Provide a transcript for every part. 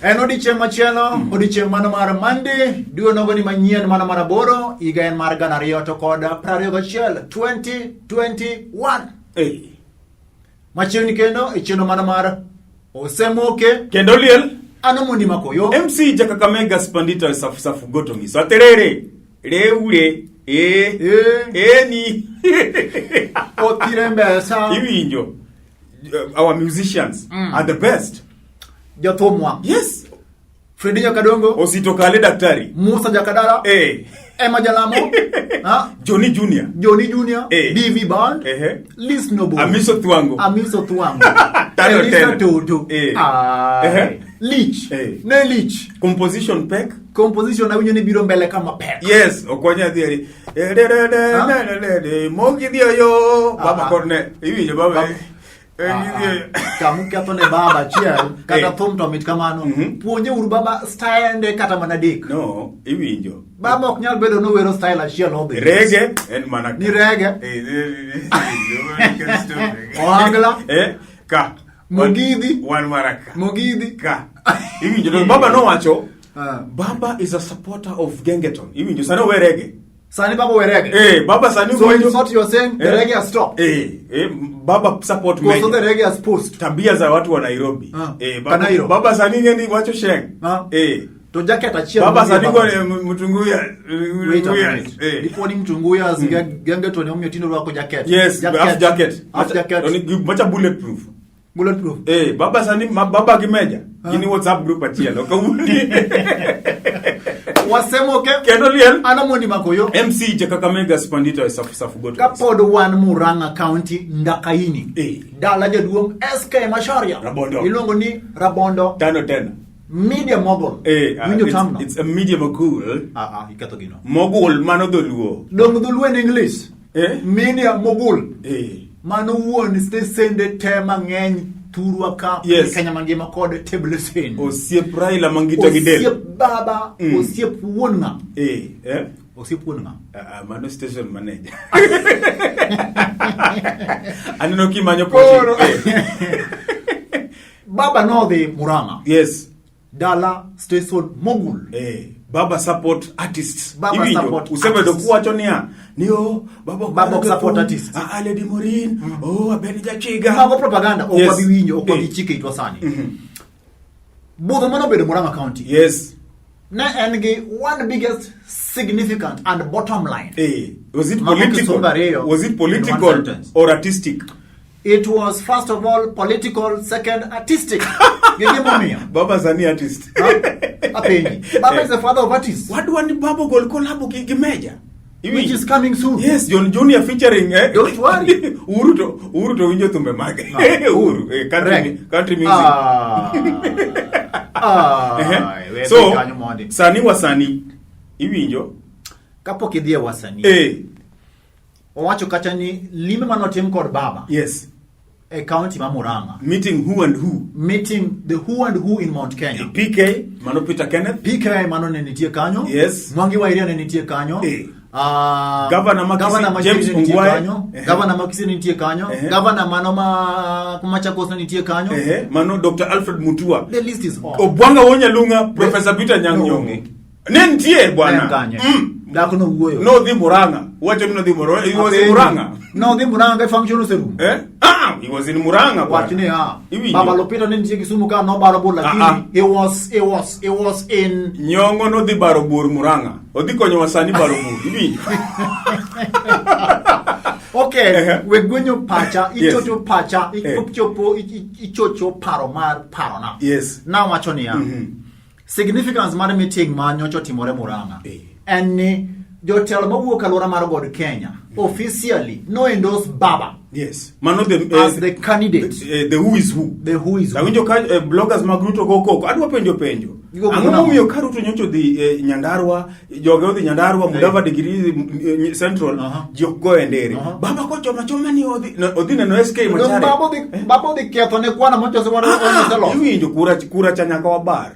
En odiochieng' machielo, odiochieng' mano mar Monday, dwe nogo ni manyien mano mar aboro, higa en mar 2021, 2021. Machiegni kendo e chenro mano mar Osemoke kendo liel ano mondi makoyo MC Jakakamega Spandita safu gotongi so terere reure ni otirembesa iwinjo our musicians are the best. Jothumwa Yes. Fredi Nyakadongo, Osito Kale Daktari, Musa Jakadala, Emma Jalamo, Johnny Junior, BV Band, Liz Nobo, Amiso Thuango, Elisa Toto, Leech, ne Leech, Composition Peck, na winyo ni biro mbele kama Peck. Yes, okonya dhieri. Mogi yo, baba korne, iwinjo baba. Kamu ketho ne baba chiel kata thum to mit kamano puonje uru baba style kata mana dik no iwinjo baba ok nyal bedo no wero style achiel obi reggae en mana ni reggae ohangla ka mogidhi wan maraka mogidhi ka iwinjo baba no wacho baba is a supporter of Gengeton iwinjo sana we reggae Sani baba we reggae. Baba sani so in short you're saying the reggae has stopped. Baba support me. So the reggae has post. Tabia za watu wa Nairobi. Baba sani ngeni wacho sheng. To jacket achiel. Baba sani kwa mtunguya. Wait a minute. Before ni mtunguya Gengeton omyo tino wako jacket. Yes, jacket. Macha bulletproof. Baba sani baba kimeja. Kini WhatsApp group achiel. Okawundi. Wasemoke kendo liel ano mondi makoyo MC Jakakamega Spandita safu goto kapod wan Murang'a County Ndakaini dala jaduong SK Macharia ilongo ni Rabondo tano tena media mogul it's a media mogul ikato gino mogul mano dholuo dong dholuo in English media mogul mano wuon sende tema ng'eny turwa ka Kenya mangima kod table scene osiep Raila Mangita Gidel osiep baba osiep wuon nga osiep wuon nga mano station manager aneno kimanyo poti baba no dhi Murang'a yes dala station mogul baba support artists baba support useme do kuwacho niyo baba support artists Lady Morin Abenija Chiga baba propaganda okwa biwinjo okwa bichike itwasani budho mano bedo Murang'a County yes na engi one biggest significant and bottom line was it political or artistic? It was first of all political, second artistic. Baba Zani artist. Baba is the father of artists. What do one Baba Gol collab Gimeja? Which is coming soon. Yes, John Junior featuring don't worry. Uruto winjo tumemage. Country music. So Sani wasani iwinjo kapo kidhie wasani. Owacho kacha ni lime manotim kod baba. Yes. A county ma Murang'a. Meeting who and who? Meeting the who and who in Mount Kenya. PK, Mano Peter Kenneth. PK Mano nenitie kanyo. Yes. Mwangi wa Iria nenitie kanyo. Governor Makisi, James Ongwae. Governor Makisi nenitie kanyo. Governor Mano Machakos nenitie kanyo. Mano Dr. Alfred Mutua. The list is on. Obwanga Wonyalunga, Professor Peter Nyang'nyong'o. Nentie bwana. Dako no wuoyo. No dhi Murang'a. Wacho no dhi Murang'a. He was in Murang'a. No dhi Murang'a function serum. He was in Murang'a. Wachne Baba Lopita nenitie Kisumu ka no baro bor lakini he was in Nyong'o no dhi baro bor Murang'a. Odhi konyo wasani baro bor. Ibi. Okay, we gwenyo pacha, ichocho pacha, ichocho paro mar parona. Yes. Now wacho ni significance mar meeting manyocho timore Murang'a. And jotelo mawuok alwora mar God Kenya officially no endorse Baba. Yes. Mano as the candidate. The who is who. The who is who. Awinjo ka bloggers magruto koko. Adwa penjo. Ang'o miyo karuto nyocho dhi Nyandarua, joge odhi Nyandarua, Mudava degree Central, jokgo endere. Baba ko choma ni odhi neno SK Macharia. Baba odhi ketho ne kwana mocho se waro selo. Iwinjo kura cha nyaka wabar.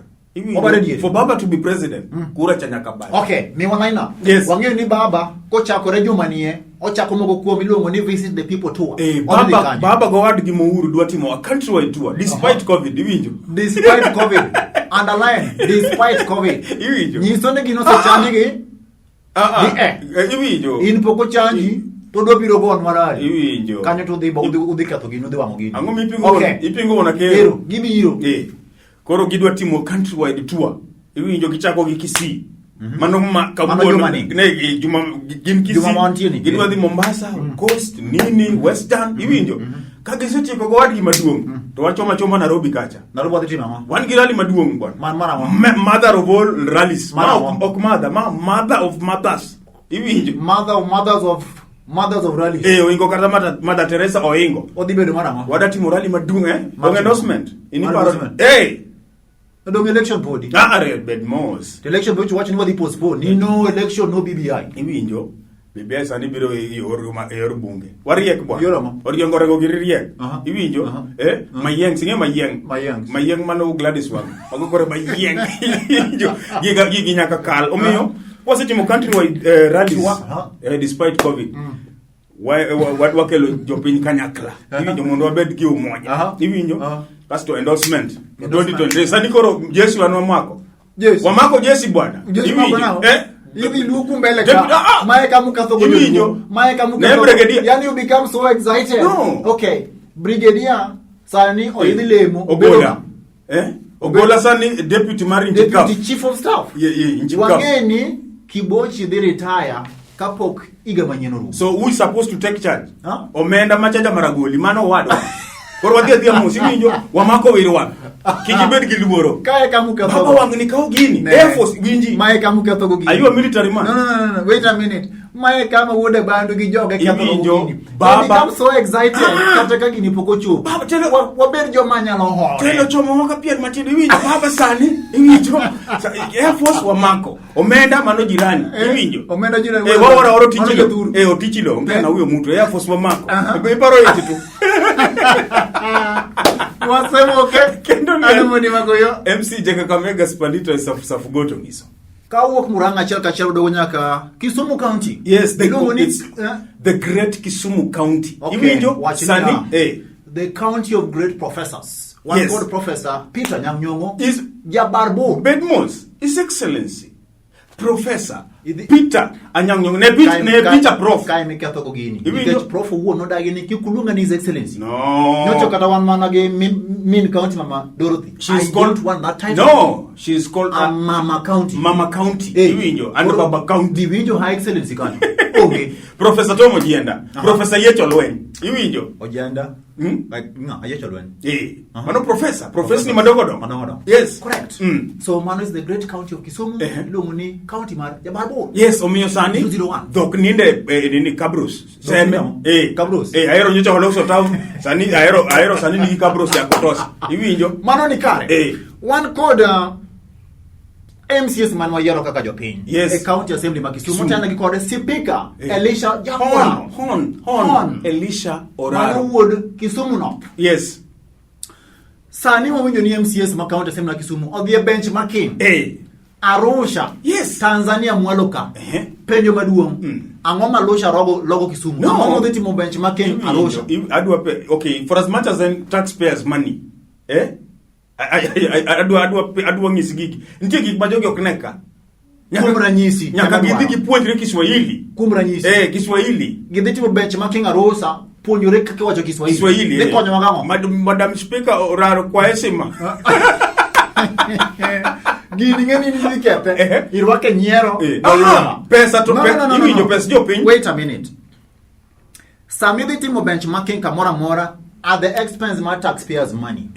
For Baba to be president, kura cha nyaka bar. Okay, mi wanaina. Yes. Wang'eyo ni Baba kochakore juma nie ochako mogo kuom iluongo ni visit the people tour. Baba Gowad gi Mouru dwa timo a countrywide tour despite COVID, iwinjo? Despite COVID. Underline, despite COVID. Iwinjo? Nyiso ni gino sechani gi. Iwinjo? In poko chanji. Todo biro gon marari. Iwinjo. Kanyo to udhi ketho gino, udhi wamo gino. Ang'o ipingo wana kero? Gibiro. Koro gidwa timo countrywide tour. Iwinjo gichako gi Kisii. Mano gin Kisii. Gidwa dhi Mombasa, Coast, nini, Western, iwinjo. Ka gisetieko Gowadgi maduong', to wachoma Nairobi kacha. Nairobi wadhi timo ang'o? Wan gi rally maduong' bwana. Mother of all rallies. Mother of mothers. Iwinjo. Mothers of rally. Oingo kata Mother Teresa oingo. Odhi bedo marang'o? Wada timo rally maduong' endorsement. Endorsement. Dong election podi. Bed mos. Election which watch nobody postpone. Ni no election no BBI. Iwinjo. BBI sani biro yor bunge. Wariek bwana. Yorama. Oriengore go giriek. Iwinjo. Mayeng singe mayeng. Mayeng mano Gladys wang. Ogore mayeng. Iwinjo. Gigi nyaka kal. Omiyo wasitimo countrywide rallies despite COVID. What wakelo jopiny kanyakla. Iwinjo mondo wabed gi umoja. Iwinjo. Pasto endorsement 2023 sani koro Jesi wanwamako. Wamako Jesi bwana. Iwinjo. Hivi luku mbele ka. Mae kamu kathogo. Iwinjo. Mae kamu kathogo. Yani you become so excited. No. Okay. Brigadier sani oidhi lemo. Ogola sani deputy mari Deputy Chief of Staff. Wangeni Kibochi dhi retire kapok iga manyeno ru. So who is supposed to take charge? Omenda machaja maragoli mano wadwa. Koro wadhi musi winjo wamako wirwa. Kijibed gi luoro. Kae kamu katho. Baba wangni kao gini. Air Force winji. Mae kamu katho go gini. Are you a military man? No. Wait a minute. Mae kama wuode bandu gi joge katho go gini. Baba become so excited. Kata ka gini poko chup. Baba tele waber jo manyalo hore. Tele chomo waka pier matindo winjo. Baba sani winjo. Air Force wamako. Omenda mano jirani. Winjo. Omenda jirani. Wawara oro tichilo. Otichilo. Ngena huyo mtu Air Force wamako. Iparo yeti tu. Wasemo kendo ni magoyo MC Kakamega Spalito safu goto ngiso kawuok Murang'a achiel kachiel dogo nyaka Kisumu County. Yes, the great Kisumu County. Iwinjo sani the county of great professors. One called Professor Peter Nyang'nyong'o is Jabarbo. Bedmos, His Excellency Professor Peter Anyang'nyong'o ne Peter Prof. Kai mikatho go gini. Because Prof wo no dagi ni kikulunga ni His Excellency. No. Nyocho kata wan manage min county Mama Dorothy. She's called one that title. No, she's called Mama County. Mama County. Iwinjo and Baba County. Iwinjo High Excellency kanyo. Okay. Professor Tom Ojienda. Professor Yecho Lwen. Iwinjo. Ojienda. Like Yecho Lwen. Mano professor ni madogo. Yes. Correct. So Mano is the great county of Kisumu. Ilungu ni county mar Jabarbo. Yes, omiyo sani. 201. Dok ninde nini Kabros. Kabros. Aero nyocha holoso town. Sani aero sani ni Kabros ya kutosha. Iwinjo. Mano ni kare. One code MCS man wa yero kaka jopiny. Yes. A county assembly ma Kisumu tana gi kode speaker Elisha Jakora. Hon. Elisha Oraro. Mano wood Kisumu no. Yes. Sani wawinjo ni MCS ma county assembly ma Kisumu odhi e benchmarking. Arusha. Yes. Tanzania mwaloka. Penjo maduong. Ang'o Arusha logo Kisumu. No. Ang'o dhi timo benchmarking Arusha. Okay, for as much as taxpayers money. Adwa ngisi gigi. Nitie gik ma jogi ok neka. Kuom ranyisi. Nyaka gidhi gipuonjre Kiswahili. Kuom ranyisi. Kiswahili. Gidhi timo benchmarking Arusha. Puonjore kaka wacho Kiswahili. Ne konyo magamo. Madam Speaker Oraro kwa heshima. Gini ngeni ni kepe. Irwake nyiero. Pesa to iwinjo pesa jopiny. Wait a minute. Samidhi timo benchmarking kamora mora at the expense of taxpayers money.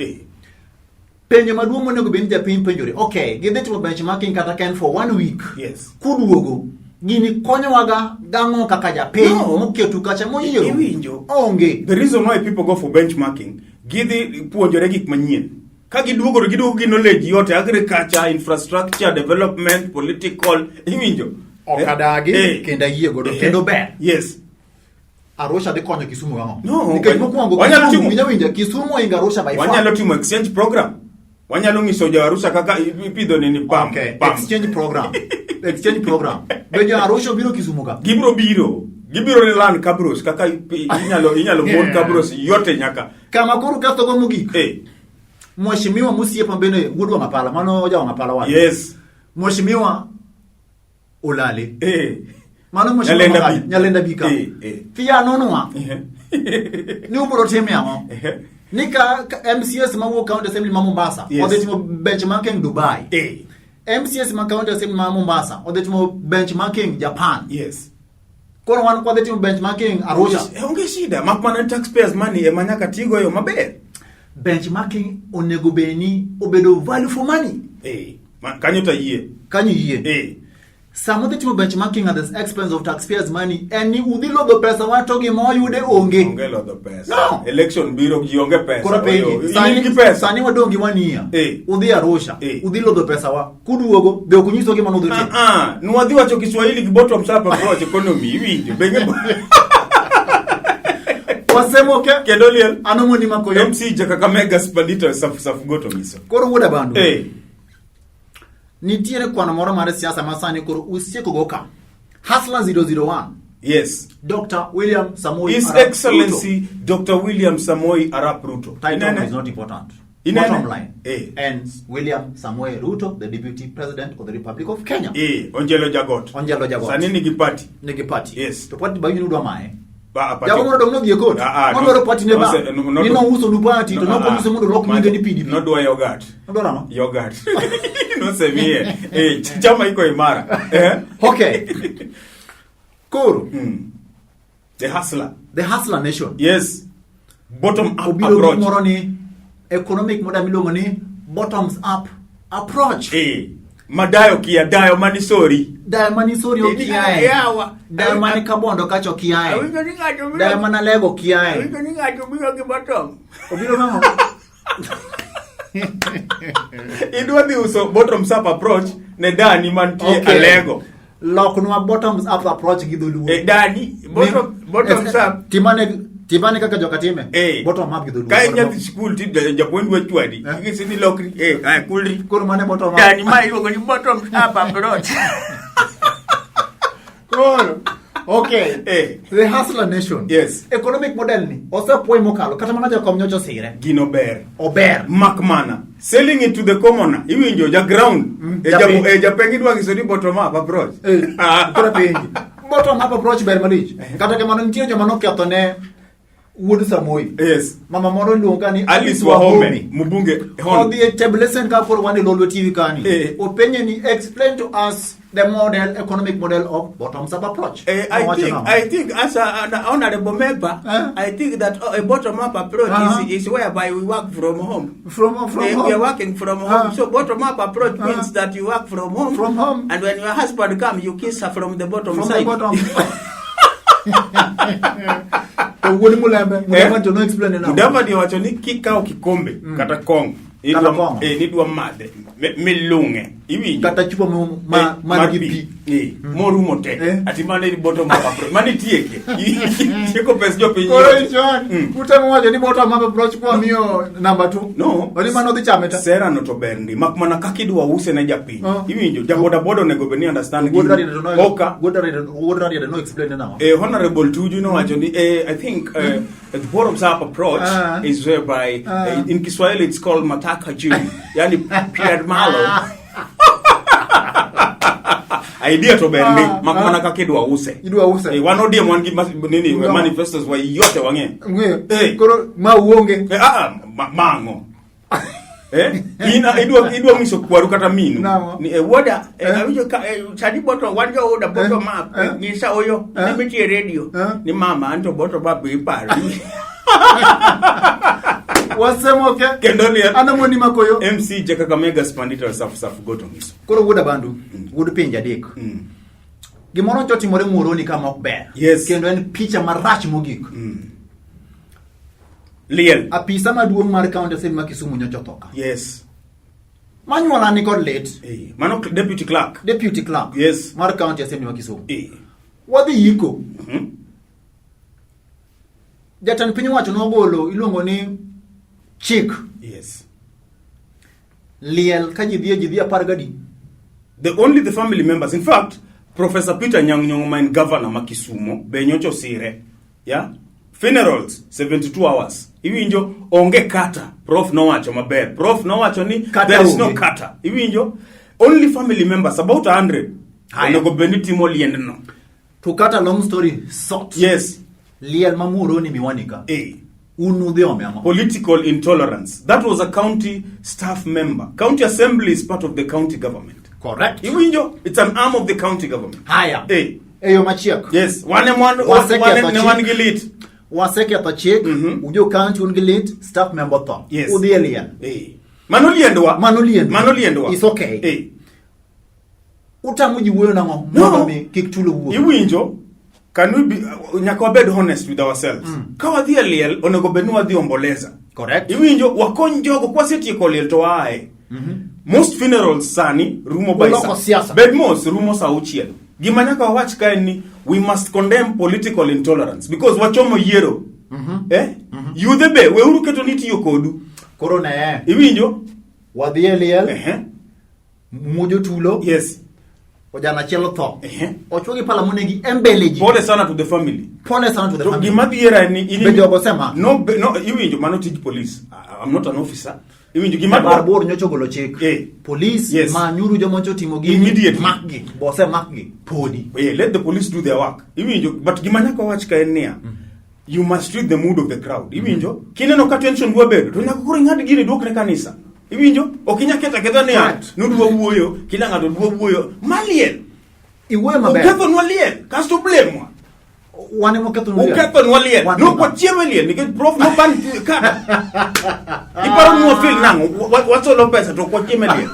Penjo maduong' monego bed japiny penjore. Okay, gidhi timo benchmarking kata ken for 1 week. Yes. Kuduogo. Gini konyowaga gang'o kaka japiny moketu kacha moyiero. Iwinjo. Onge. The reason why people go for benchmarking, gidhi puonjore gik manyien. Ka giduogo gi knowledge yote agriculture, infrastructure, development, political, iwinjo. Okadagi kenda yie godo kendo ber. Yes. Arusha de konyo Kisumu gang'o. No. Nikech mokwongo Kisumu inga Arusha by far. Wanyalo timo exchange program. Wanyalo ngiso jo Arusha kaka ipidho nini pam. Okay. Exchange program. Be jo Arusha biro Kisumu ka. Gibro Gibiro ni land kabros kaka inyalo mon kabros yote nyaka. Kama kuru kasto go mugik. Mheshimiwa Musiepa Mbene Gudwa Mapala mano jawa Mapala wale. Yes. Mheshimiwa Olale. Mano mheshimiwa Nyalenda Bika. Pia nonwa. Ni uburo teme yao. Nika MCS mawo county assembly Mombasa. Odetimo benchmarking Dubai. MCS ma county assembly Mombasa. Odetimo benchmarking Japan. Yes. Kono wan kwa odetimo benchmarking Arusha. Onge shida. Makmana taxpayers money emanyaka tigo yo maber. Benchmarking onego beni obedo value for money. Kanyo yie. Kanyo yie. Some of the two benchmarking at the expense of taxpayers' money, and you would load the pesa wa togi mo you de onge. Onge lo the pesa. No. Election bureau gionge pesa. Kora pesa. Sani wa dongi 1 year. Udi Arusha. Udi load the pesa wa. Kudu wogo be okunyiso ke manodo te. Nuwadhi wacho Kiswahili kiboto msapa approach economy winjo. Benge. Wasemo ke Kedoliel anomoni makoyo. MC Kakamega Spandito safu goto miso. Koro woda bandu. Nitiere kwano moro mare siasa masani koro usieko goka. Hustler 001. Yes. Dr. William Samoei His Arap Excellency Ruto. Dr. William Samoei Arap Ruto. Title is not important. Bottom line. And William Samoei Ruto, the Deputy President of the Republic of Kenya. Onjelo Jagot. Sanini gipati. Negipati. Yes. To pati bayi nudo mae. Jago moro dong no die kot. Mondo pati ne ba. Ni no uso du pati to no ko mundo lok nyinge ni PDP. No do yogurt. No do no. Yogurt. No se vie. Chama iko imara. Okay. Cool. The hustler nation. Yes. Bottom up approach. Moro ni economic model milongo ni bottoms up approach. Madayo kia dayo manisori. Dayo manisori okiae. Dayo mani kabondo kacho kiae. Dayo manalego kiae. Obiro mamo. Idwa di uso bottoms up approach ne dani mantie alego. Lokunwa bottoms up approach gidulu. Dani bottoms up. Timane kaka joka time. Bottom up gidulu. Kai nyati school ti japondi wachwadi. Kisi ni lokri. Kulri. Kuru mane bottom up. Dani mai go ni bottoms up approach. Cool. Okay. The hustler nation. Yes. Economic model ni. Osa poi mokalo. Kata manaja kwa mnyocho sire. Gino ber. Ober. Makmana. Selling it to the commoner. Iwi njo ja ground. Japengi dwa kisodi bottom up approach. Kura pengi. Bottom up approach ber malich. Kata ke mano ntire jo mano kyatone Wood Samoei. Yes. Mama moro luonga ni Alice Wahome. Mubunge. On the tabulation ka for one Lolo TV kani. Opinion ni explain to us the economic model of bottoms up approach. I think as an honorable member, I think that a bottom up approach is whereby we work from home. From home. We are working from home. So bottom up approach means that you work from home. From home. And when your husband comes, you kiss her from the bottom side. The bottom. Mulembe to no explain now. Mudava ni wacho ni kikao kikombe kata kong. Nidwa made milunge. Iwi kata chupa magipi. Morumo te. Ati mane ni bottom up approach. Mani tieke. Tieko pesa jo pinyo. Correction. Utamo wacho ni bottom up approach kwa mio number 2. No. Oni mano dhi chameta. Sera no to berndi. Makmana kakidwa use na japinyo. Iwi njo jaboda bodo nego beni understand. Good no explain now. Honorable Tuju no wacho ni I think the bottoms up approach is whereby in Kiswahili it's called mataka juu. Yani Pierre Malo. Idea to berndi makmana kakidwa use. Idwa use. Wanodie mwangi nini manifestos wa yote wange. Koro ma uonge. Mango. Idwa miso kwaru kata minu. Ni woda awijo chadi bottom wanjo oda bottom up. Ni sa oyo nimiti radio. Ni mama anto bottom up ipari. Wasemo ke Kendoliel anamoni makoyo MC Kakamega Spandito safu goto miso. Koro woda bandu wood pinja dek. Gimoro chotimore muroni kama okber. Yes. Kendo en picha marach mogik. Liel. Apisa maduong' mar county assembly ma Kisumu nyocho toka. Yes. Manyuola ni kod late. Mano deputy clerk. Yes. Mar county assembly ma Kisumu. Wadhi yiko. Jatan piny wacho nogolo iluongo ni chik. Yes. Liel ka ji dhie 10 gadi. The family members. In fact, Professor Peter Nyang'nyong'o main governor ma Kisumo be nyocho sire. Yeah? Funerals 72 hours. Iwinjo onge kata. Prof nowacho maber. Prof nowacho ni there is no kata. Iwinjo only family members about 100. Onego beni timo liend no. To cut a long story short. Yes. Liel mamuro ni miwanika. Political intolerance. That was a county staff member. County assembly is part of the county government. Correct. Iwinjo, it's an arm of the county government. Haya. Eyo machiek. Yes. One gilit. Waseke atachik. Ujo county ungilit. Staff member tho. Yes. Udhielia. Manoliendwa. It's okay. Utamuji uwe na mwami kikitulu uwe. Iwinjo, can we be nyaka wabed honest with ourselves? Kawa dhia liel, onego benua dhi omboleza. Correct. Iwinjo, wakon jogo kwa seti ko liel to wae. Most funerals sani, rumo baisa. Bedmos, rumo sa uchiel. Gima nyaka wawach kae ni, we must condemn political intolerance. Because wachomo yero. Yudhe be, we uru keto niti yokodu. Korona Iwinjo? Wadhie liel. Mujo tulo. Yes. Ojana chelo tho. Ochugi pala monegi embeleji. Pole sana to the family. Pole sana to the family. Gima dhiera ni Bejo gosema. No, iwinjo mano tij police. I'm not an officer. Iwinjo gima barbor nyocho golo chik. Police ma nyuru jomoncho timo gi immediately makgi. Bose makgi. Podi. Let the police do their work. Iwinjo but gima nyaka wach ka enia. You must read the mood of the crowd. Iwinjo kineno ka tension dwa bedo to nyaka koro ng'ad gini duok ne kanisa. Iwinjo okinya keta kedha ne nudwa wuoyo kila ng'ato dwa wuoyo malien iwe maber uketho nwalien kasto blame wane moketho nwalien uketho nwalien no kwa chiemo lien nikech prof no ban kada iparo no feel nango wacho pesa to kwa chiemo lien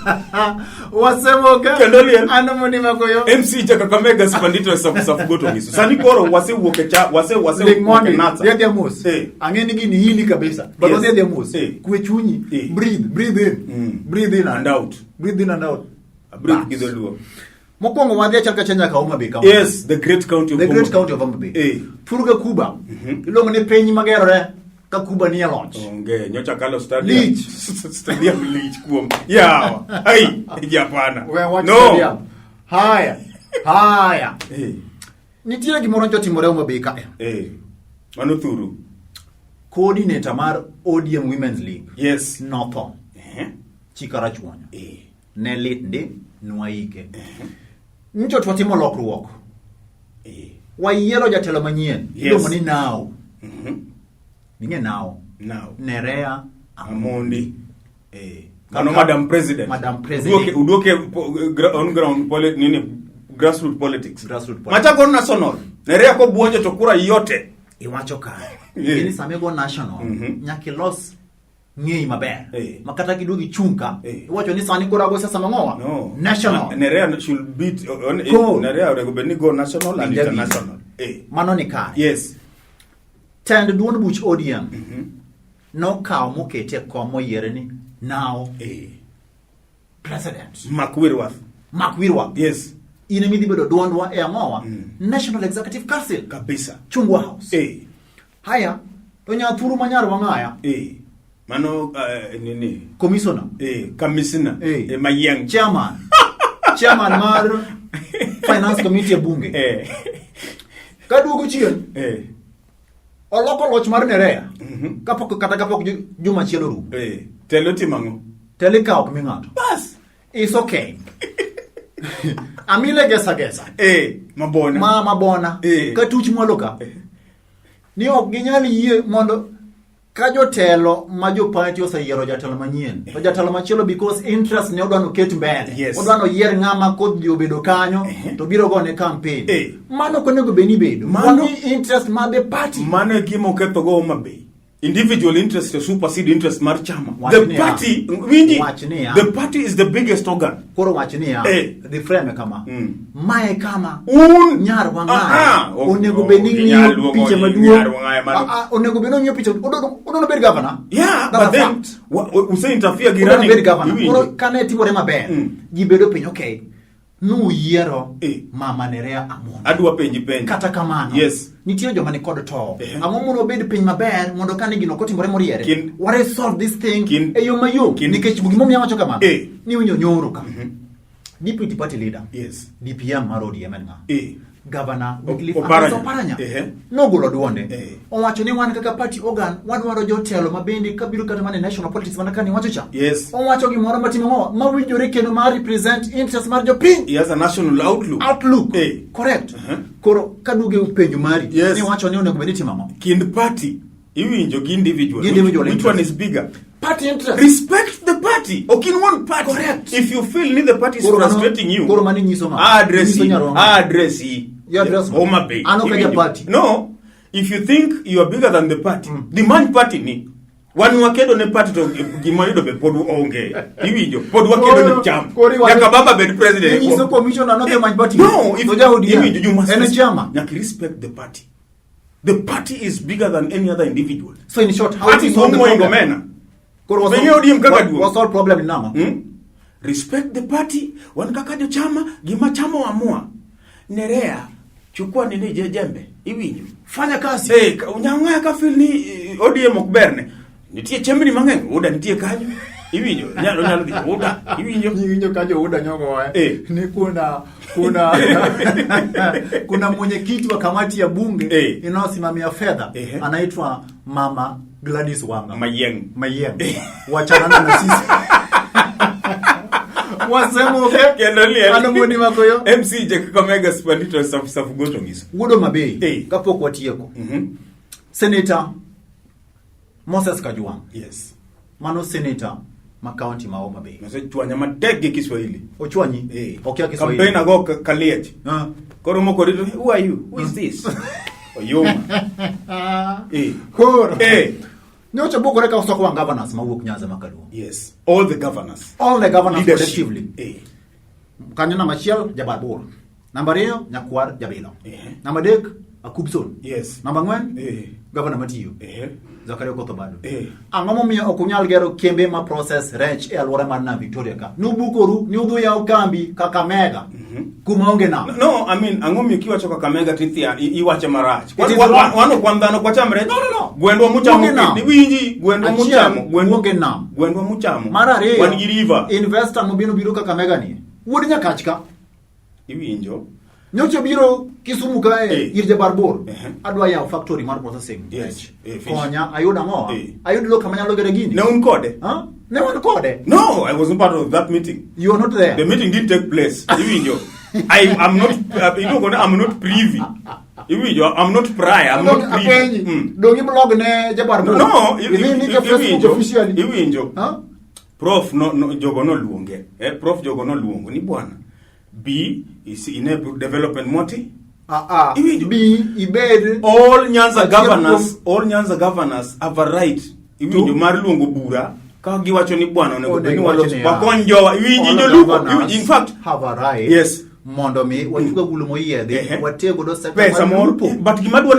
wasemoka kendo lien anomoni makoyo MC chaka kamega spandito safu goto miso sani koro wasewuoke cha wasewuoke natsa dia mos angeni gini hili kabisa but dia mos kwe chunyi breathe in and out breathe in and out breathe gidoluo mokongo wadhi chaka chenya ka Homa Bay County. Yes, the great county of Homa Bay. Furuga Kuba. Ilongo ne penyi magerore ka Kuba ni launch. Onge nyocha kalo stadium. Stadium Leach kuom. Yeah. Ai, Japana. No. Haya. Nitie gimoro njo timore Homa Bay ka. Mano thuru. Coordinator mar ODM Women's League. Yes. Notho. Chikara chuonyo. Ne lit ndi nwaike. Ncho twatimo lokruok. Wayiero jatelo manyien. Iluongo ni now. Ninge now. Nerea Amondi. Kano Madam President. Udoke on ground grassroots politics. Machako national. Nerea ko buonjo to kura yote. Iwacho kae. Ini samego national. Nyaki los ngei maber. Makata kidogi chunka. Iwacho ni sani kura go sasa mangoa. No. National. Nerea should beat Nerea rego beni go national and international. Mano ni kae. Yes. Tend duon buch ODM. No kao mokete komo yere ni now president Mark Wirworth. Yes. Ine midhi bedo duondwa angoa National Executive Council kabisa Chungwa House. Haya to nyathuru manyar wangaya. Mano nini commissioner Mayang chairman mar finance committee bunge kadugo chien oloko loch mar Nerea kapok juma chielo ru telo timango tele ka ok mingato bas it's okay amile gesa mabona katuch mwaloka ni ok ginyali yie mondo ka jotelo ma jo party oseyiero jatelo manyien to jatelo machielo because interest ne odwano ket mbele odwano yier ng'ama kod jo bedo kanyo to biro gone campaign mano konego beni bedo mano interest ma the party mano e gimo ketho go Homa Bay individual interest to supersede interest mar chama the party the party is the biggest organ koro wachni ya the frame kama mae kama nyar wangaya onego beni ng'iyo picha maduong onego beni ng'iyo picha odono bed governor but then use interfere girani bed governor koro kane timore maber ji bedo piny okay nu yiero mama Nerea Amondi adwa penji kata kamano nitie joma ni kod to ang'o mondo bed piny maber mondo kane gino kotimore moriere ware solve this thing e yo mayom nikech gimo miya wacho kamano ni winjo nyoro ka Deputy party leader. Yes. DPM Marodi Yemenga. Governor Oparanya. Nogolo duonde. Owacho ni wan kaka party organ, wan waro jotelo mabendi kabiro kata mane national politics manakani wacho cha. Yes. Owacho gimoro matimo mawinjore kendo ma represent interest mar jopiny. He has a national outlook. Correct. Koro kaduge upenjo mari ni wacho ni onego bedi timo. Kind party iwinjo gi individual. Which one is bigger? Party interest. Respect the party. Okay, in one party. Correct. If you feel the party is frustrating you, address Homa Bay. Party. No, if you think you are bigger than the party, demand party ni. One wakedo ne party to gimoido be podu onge. Iwijo, podu wakedo ne cham. Yakababa be president. Ni so commission another man party. No, if you must respect the party. The party is bigger than any other individual. So in short, how is the problem? What's all problem in Nama? Respect the party. Wan kakajo chama, gima chama wamua. Nerea, chukua nini jembe. Iwinyo. Fanya kazi. Unyangaya ka feel ni ODM okberne. Nitie chembri mangengo, uda nitie kanyo. Iwinyo. Nyalo di uda. Iwinyo kanyo uda nyongo wa. Ni kuna mwenyekiti wa kamati ya bunge inayosimamia fedha anaitwa Mama Gladys Wanga. Mayeng. Wachanana na sisi. Wasemo anamoni makoyo. MC Kakamega Spandito safu goto ngiso. Wodo Mabei. Kapo kwa tieko. Senator Moses Kajwang. Yes. Mano Senator Makaunti Homa Bay. Nase chwanya madege Kiswahili. Ochwanyi. Okay Kiswahili. Campaign ago Kaliech. Koromo korito, who are you? Who is this? Oyoma. Koro. Nyocha boko reka usoko wa governors mawuok Nyanza Makaluo. Yes. All the governors collectively. Kanyana Machiel Jabarbor. Number 2 Nyakwar Jabilo. Number 3 Akubson. Yes. Number 4 Governor Matiyo. Zakaria Kotobado. Angomo mi okunyal gero kembe ma process ranch alwora mar na Victoria ka. Nubukoru ni udhu ya ukambi Kakamega. Kuma onge na. No, I mean angomo kiwa cho Kakamega tithia iwache marach. Wano kwandano kwa chamre. No. Gwendwa muchamo. Niwinji gwendwa muchamo. Gwendwa muchamo. Marare. Wanigiriva. Investor mobino biro Kakamega ni. Wodi nyakachka. Iwinjo. Nyocho biro Kisumu kae irje Barbor adwa ya factory mar processing. Yes. Konya ayuda ngo ayudo lo kamanya lo gere gini. Ne un kode? Ne un kode? No, I wasn't part of that meeting. You are not there. The meeting didn't take place. Iwinjo. I'm not privy. Iwinjo, I'm not prior. I'm not privy. Dongi blog ne je Barbor. No, Iwinjo. Prof no jogo no luonge. Prof jogo no luongo ni bwana. B is enable development moti. B ibed all Nyanza governors have a right. Iwinjo mar luongo bura ka giwacho ni bwana onego beni walos bakonjo iwinjo lupo. In fact have a right. Yes. Mondo mi wachuka gulu moyedhe watego do sector pesa moro but gimadwa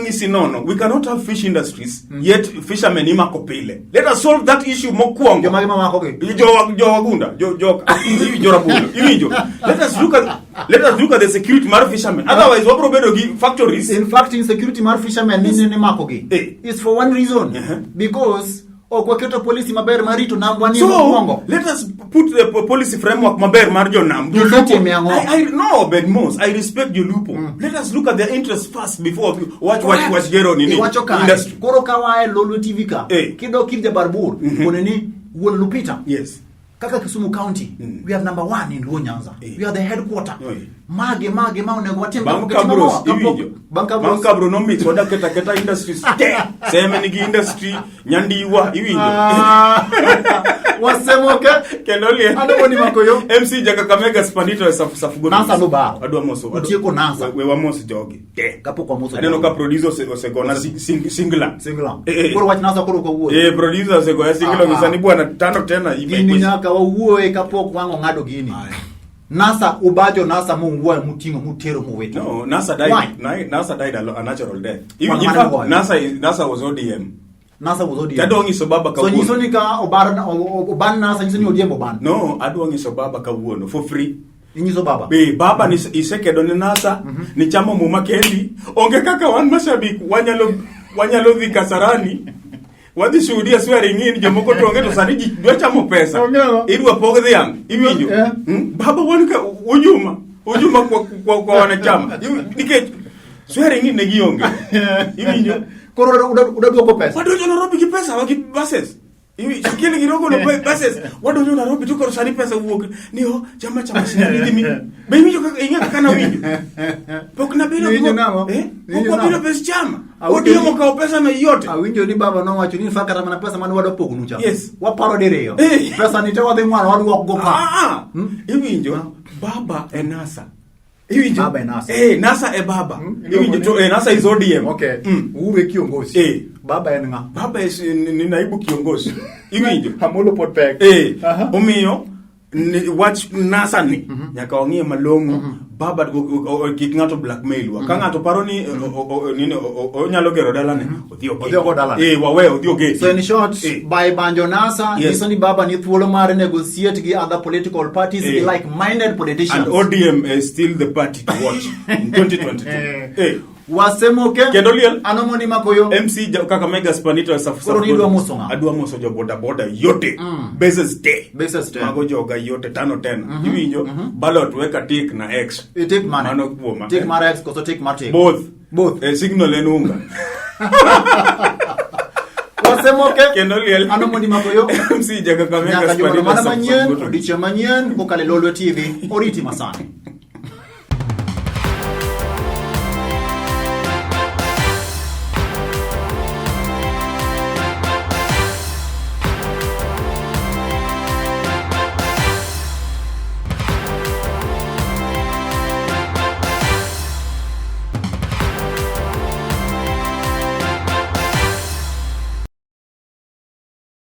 ngisi nono we cannot have fish industries yet fishermen imako pile. Let us solve that issue mokwongo. Jo magi mamako ge jo wagunda jo rabula iwinjo. Let us look at the security mar fishermen, otherwise wabro bedo gi factories. In fact insecurity mar fishermen ni mako ge is for one reason because okwaketo policy maber marito nambwani mokwongo. Let us put the policy framework maber mar jonam. No, Bedmos, I respect Jolupo. Let us look at their interests first before watch gero nini industry. Koro kawae Lolo TV ka kido kirja Barbur koneni won Lupita. Yes. Kaka Kisumu County, we have number 1 in Luo Nyanza. We are the headquarter. Mage maonego watembe Bankabros no mix wada keta industries. Sema nigi industry nyandiwa iwinjo. Wasemoke kendolie. Adoboni makoyo. MC Kakamega Spandito safu gono. Nasa no ba. Adwa moso. Utieko nasa. We wa moso jogi. Kapo kwa moso. Adeno ka producer osegona singular. Koro wach nasa koro kwa uo. Producer osegona singular ngisani bwana tano tena Ini nyaka wa uo kapo kwango ngado gini. Nasa ubajo nasa munguwa mutingo mutero muwetu. No, Nasa died a natural death. In fact, Nasa was ODM. Kadongi so baba ka. So nyisoni ka oban Nasa nyisoni Odhiambo ban. No, adongi so baba ka wuono for free. Inyiso baba. Baba ni isekedo ni Nasa ni chamo muma kendi. Onge kaka wan mashabik wanyalo dhi Kasarani. wadhi shuhudia swearing in jomoko to onge to sani ji dwa chamo pesa Ong'eyo. idwa pog dhiang' iwinjo baba wan ka ujuma kwa wanachama nikech swearing in ne gionge iwinjo Koro udaduoko pesa. wadonjo Nairobi gi pesa wagi buses kile kidogo no buses wadonjo Nairobi to koro sani pesa wuok ni o chama sini dimi be iwinjo inga kana winjo pok na bilo pok bilo pesa chama odiomo ka pesa na yote Awinjo ni baba no wacho ni fakata mana pesa mane wado pognu chama. Yes. Waparo diriyo. Pesa ni te wadhi mwana waduok go ka. Iwinjo baba e NASA iwinjo Baba e NASA. NASA e baba iwinjo to NASA is ODM. Okay. Uwe kiongozi. Baba en nga. Baba ni naibu kiongozi iwinjo Amolo pot pek. Omiyo wach NASA ni nyaka ong'ie malong'o baba kik ng'ato blackmail wa ka ng'ato paro ni nini onyalo gero dalane odhi go dalane. wawe odhi oge. So in short, by banjo NASA, Yes. Nisoni Baba ni thuolo mar negotiate gi other political parties, like-minded politicians. And ODM is still the party to watch in 2022. Wasemoke Kendo liel anomoni makoyo MC Kakamega Spanito Koro ni dwa moso nga. adwa moso jo boda yote bases day mago joga yote 5-10 iwinjo ballot weka tick na X take money. mano kuoma Take mara X koso take mara take. both signal en unga Wasemoke kendo liel anomoni makoyo MC Kakamega nyaka jumano Spanito mana manyien odiche manyien kokale Lolwe TV oriti masani.